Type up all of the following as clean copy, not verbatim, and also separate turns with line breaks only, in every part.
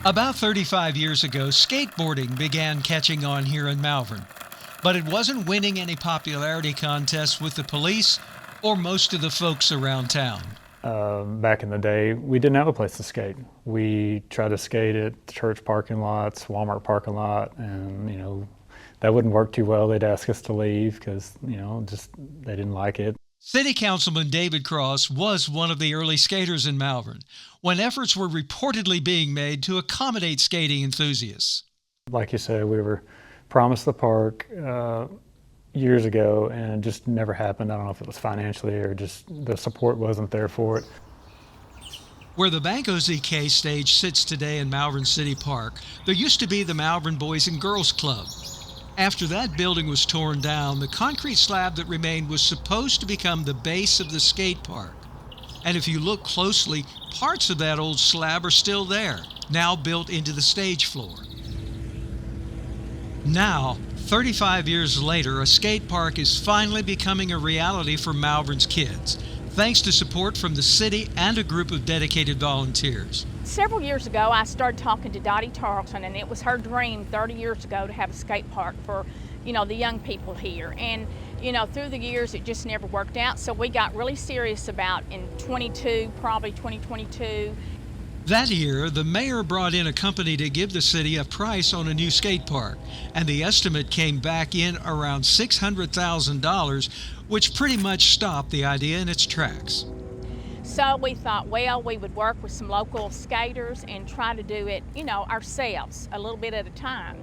About 35 years ago, skateboarding began catching on here in Malvern, but it wasn't winning any popularity contests with the police or most of the folks around town.
Back in the day, we didn't have a place to skate. We tried to skate at church parking lots, Walmart parking lot, and that wouldn't work too well. They'd ask us to leave because just they didn't like it.
City Councilman David Cross was one of the early skaters in Malvern when efforts were reportedly being made to accommodate skating enthusiasts.
Like you said, we were promised the park years ago, and it just never happened. I don't know if it was financially or just the support wasn't there for it.
Where the Banco ZK stage sits today in Malvern City Park, there used to be the Malvern Boys and Girls Club. After that building was torn down, the concrete slab that remained was supposed to become the base of the skate park. And if you look closely, parts of that old slab are still there, now built into the stage floor. Now, 35 years later, a skate park is finally becoming a reality for Malvern's kids, thanks to support from the city and a group of dedicated volunteers.
Several years ago, I started talking to Dottie Tarleton, and it was her dream 30 years ago to have a skate park for, the young people here. And, through the years, it just never worked out. So we got really serious about in 2022.
That year, the mayor brought in a company to give the city a price on a new skate park, and the estimate came back in around $600,000, which pretty much stopped the idea in its tracks.
So we thought, well, we would work with some local skaters and try to do it, ourselves, a little bit at a time.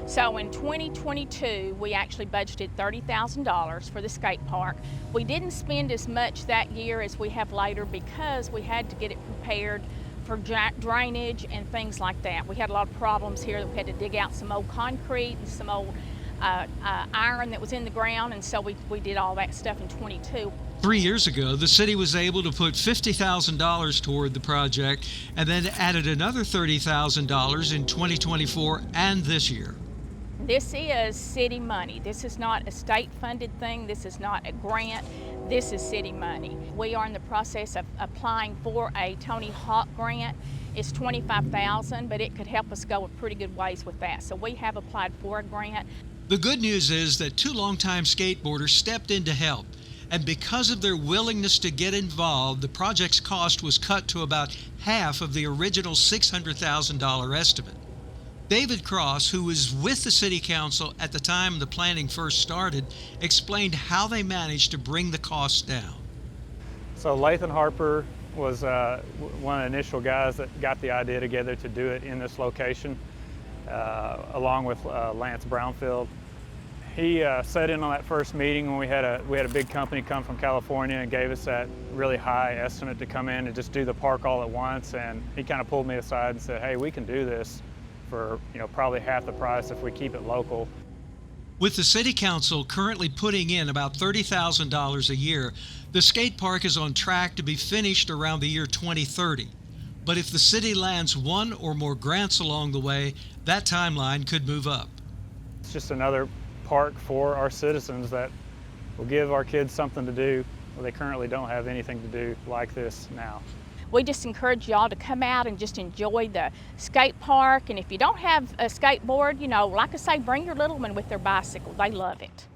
So in 2022, we actually budgeted $30,000 for the skate park. We didn't spend as much that year as we have later because we had to get it prepared for drainage and things like that. We had a lot of problems here. We had to dig out some old concrete and some old iron that was in the ground, and so we did all that stuff in 22.
3 years ago, the city was able to put $50,000 toward the project and then added another $30,000 in 2024 and this year.
This is city money. This is not a state-funded thing. This is not a grant. This is city money. We are in the process of applying for a Tony Hawk grant. It's $25,000, but it could help us go a pretty good ways with that. So we have applied for a grant.
The good news is that two longtime skateboarders stepped in to help, and because of their willingness to get involved, the project's cost was cut to about half of the original $600,000 estimate. David Cross, who was with the City Council at the time the planning first started, explained how they managed to bring the cost down.
So Lathan Harper was one of the initial guys that got the idea together to do it in this location, along with Lance Brownfield. He sat in on that first meeting when we had a big company come from California and gave us that really high estimate to come in and just do the park all at once. And he kind of pulled me aside and said, "Hey, we can do this for probably half the price if we keep it local."
With the City Council currently putting in about $30,000 a year, the skate park is on track to be finished around the year 2030. But if the city lands one or more grants along the way, that timeline could move up.
It's just another park for our citizens that will give our kids something to do. Well, they currently don't have anything to do like this now.
We just encourage y'all to come out and just enjoy the skate park. And if you don't have a skateboard, like I say, bring your little one with their bicycle. They love it.